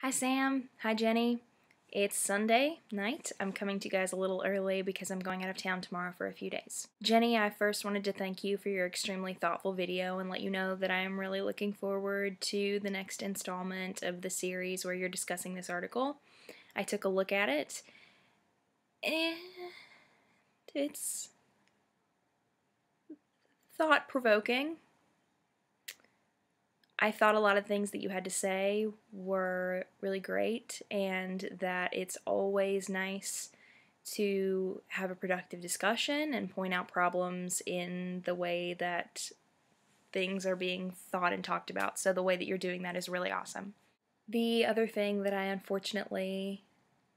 Hi Sam, hi Jenny. It's Sunday night. I'm coming to you guys a little early because I'm going out of town tomorrow for a few days. Jenny, I first wanted to thank you for your extremely thoughtful video and let you know that I am really looking forward to the next installment of the series where you're discussing this article. I took a look at it and it's thought-provoking. I thought a lot of things that you had to say were really great, and that it's always nice to have a productive discussion and point out problems in the way that things are being thought and talked about. So the way that you're doing that is really awesome. The other thing that I unfortunately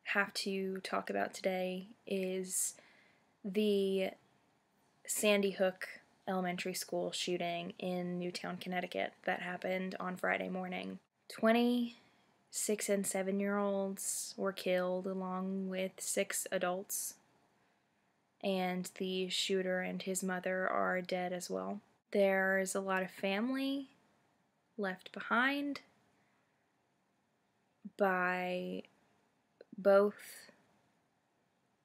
have to talk about today is the Sandy Hook Elementary School shooting in Newtown, Connecticut that happened on Friday morning. 26 and 7-year-olds were killed along with 6 adults, and the shooter and his mother are dead as well. There's a lot of family left behind by both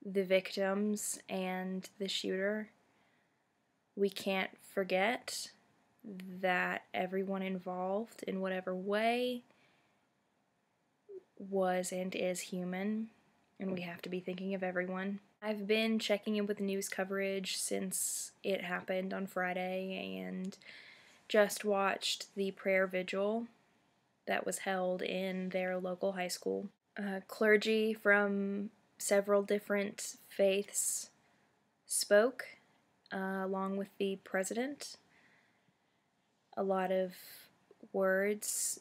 the victims and the shooter. We can't forget that everyone involved in whatever way was and is human, and we have to be thinking of everyone. I've been checking in with the news coverage since it happened on Friday and just watched the prayer vigil that was held in their local high school. Clergy from several different faiths spoke along with the president. A lot of words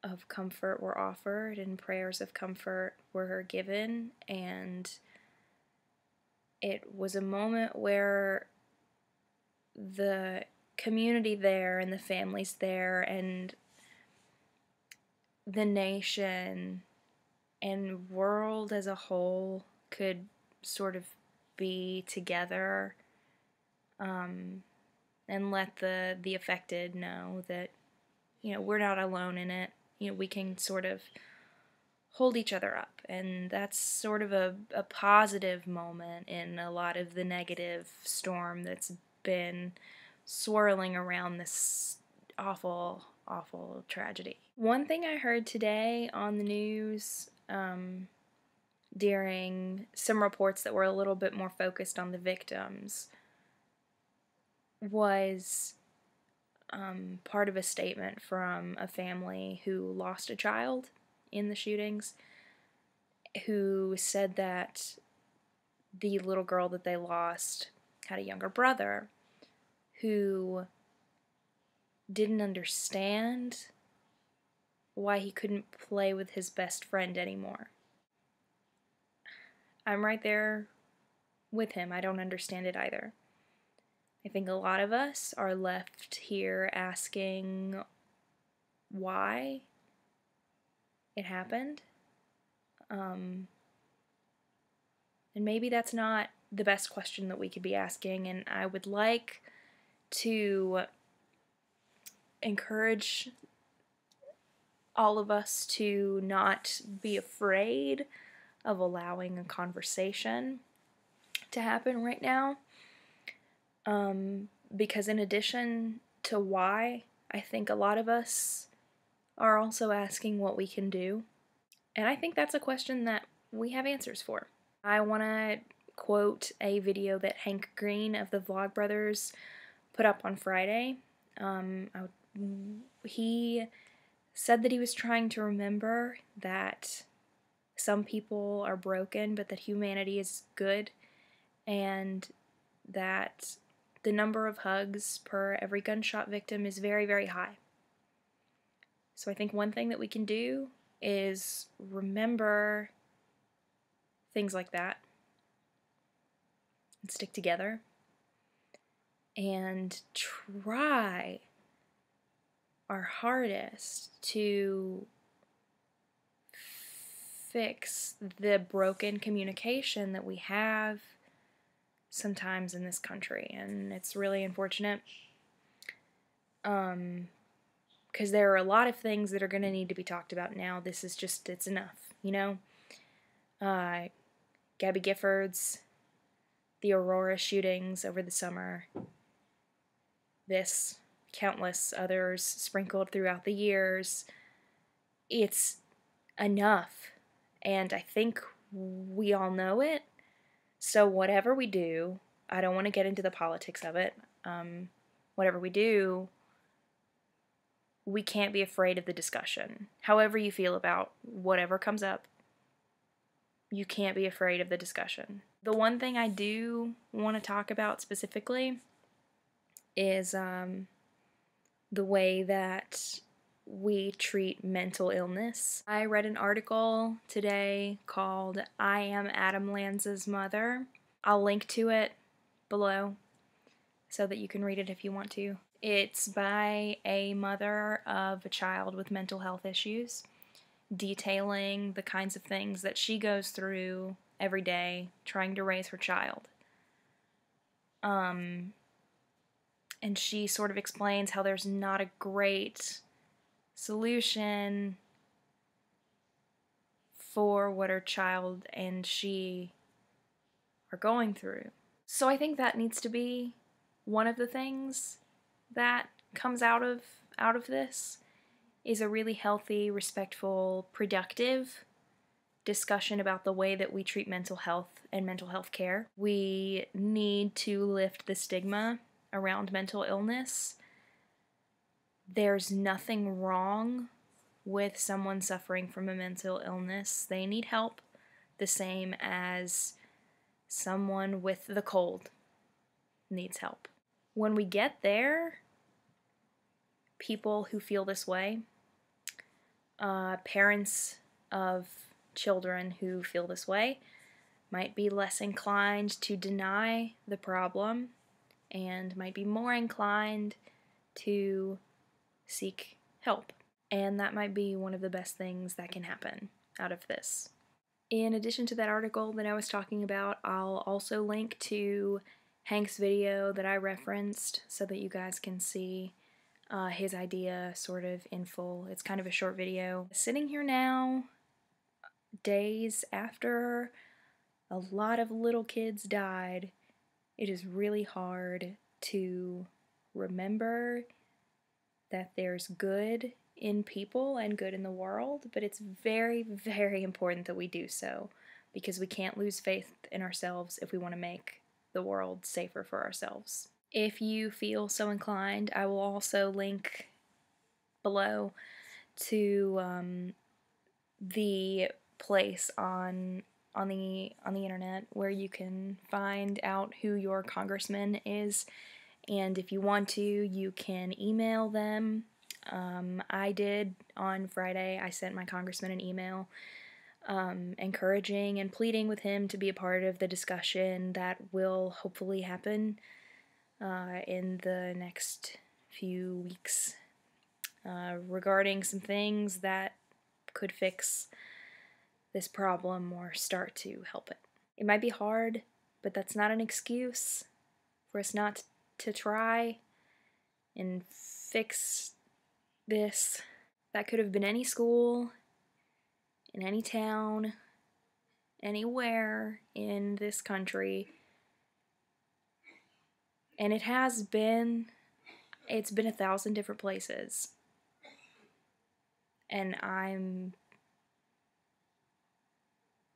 of comfort were offered and prayers of comfort were given, and it was a moment where the community there and the families there and the nation and world as a whole could sort of be together and let the affected know that, we're not alone in it. We can sort of hold each other up, and that's sort of a positive moment in a lot of the negative storm that's been swirling around this awful, awful tragedy. One thing I heard today on the news during some reports that were a little bit more focused on the victims was part of a statement from a family who lost a child in the shootings, who said that the little girl that they lost had a younger brother who didn't understand why he couldn't play with his best friend anymore. I'm right there with him. I don't understand it either. I think a lot of us are left here asking why it happened. And maybe that's not the best question that we could be asking, and I would like to encourage all of us to not be afraid of allowing a conversation to happen right now. Because in addition to why, I think a lot of us are also asking what we can do. And I think that's a question that we have answers for. I want to quote a video that Hank Green of the Vlogbrothers put up on Friday. He said that he was trying to remember that some people are broken, but that humanity is good, and that the number of hugs per every gunshot victim is very, very high. So I think one thing that we can do is remember things like that and stick together and try our hardest to fix the broken communication that we have sometimes in this country, and it's really unfortunate. because there are a lot of things that are going to need to be talked about now. This is just, it's enough, you know? Gabby Giffords, the Aurora shootings over the summer, this, countless others sprinkled throughout the years. It's enough, and I think we all know it. So whatever we do, I don't want to get into the politics of it. Whatever we do, we can't be afraid of the discussion. However you feel about whatever comes up, you can't be afraid of the discussion. The one thing I do want to talk about specifically is the way that we treat mental illness. I read an article today called I Am Adam Lanza's Mother. I'll link to it below so that you can read it if you want to. It's by a mother of a child with mental health issues, detailing the kinds of things that she goes through every day trying to raise her child. And she sort of explains how there's not a great solution for what her child and she are going through. So I think that needs to be one of the things that comes out of this, is a really healthy, respectful, productive discussion about the way that we treat mental health and mental health care. We need to lift the stigma around mental illness. There's nothing wrong with someone suffering from a mental illness. They need help, the same as someone with the cold needs help. When we get there, people who feel this way, parents of children who feel this way, might be less inclined to deny the problem and might be more inclined to seek help. And that might be one of the best things that can happen out of this. In addition to that article that I was talking about, I'll also link to Hank's video that I referenced so that you guys can see his idea sort of in full. It's kind of a short video. Sitting here now, days after a lot of little kids died, it is really hard to remember that there's good in people and good in the world, but it's very, very important that we do so, because we can't lose faith in ourselves if we want to make the world safer for ourselves. If you feel so inclined, I will also link below to the place on the internet where you can find out who your congressman is, and if you want to, you can email them. I did on Friday. I sent my congressman an email encouraging and pleading with him to be a part of the discussion that will hopefully happen in the next few weeks regarding some things that could fix this problem or start to help it. It might be hard, but that's not an excuse for us not to try and fix this. That could have been any school, in any town, anywhere in this country. And it has been, it's been 1,000 different places. And I'm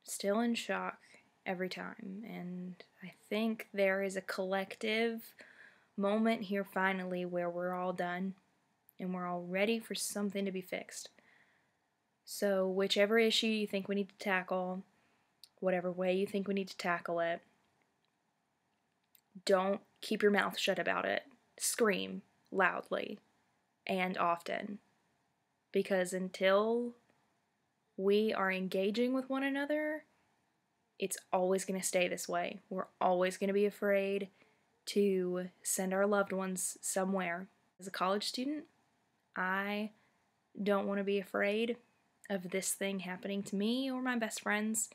still in shock every time. And I think there is a collective moment here finally where we're all done and we're all ready for something to be fixed. So whichever issue you think we need to tackle, whatever way you think we need to tackle it, don't keep your mouth shut about it. Scream loudly and often. Because until we are engaging with one another, it's always going to stay this way. We're always going to be afraid to send our loved ones somewhere. As a college student, I don't want to be afraid of this thing happening to me or my best friends.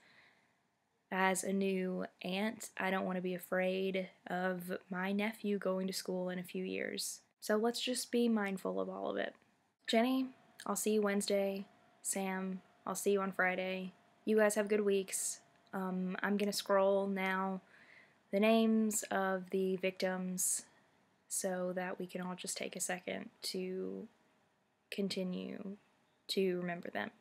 As a new aunt, I don't want to be afraid of my nephew going to school in a few years. So let's just be mindful of all of it. Jenny, I'll see you Wednesday. Sam, I'll see you on Friday. You guys have good weeks. I'm going to scroll now the names of the victims so that we can all just take a second to continue to remember them.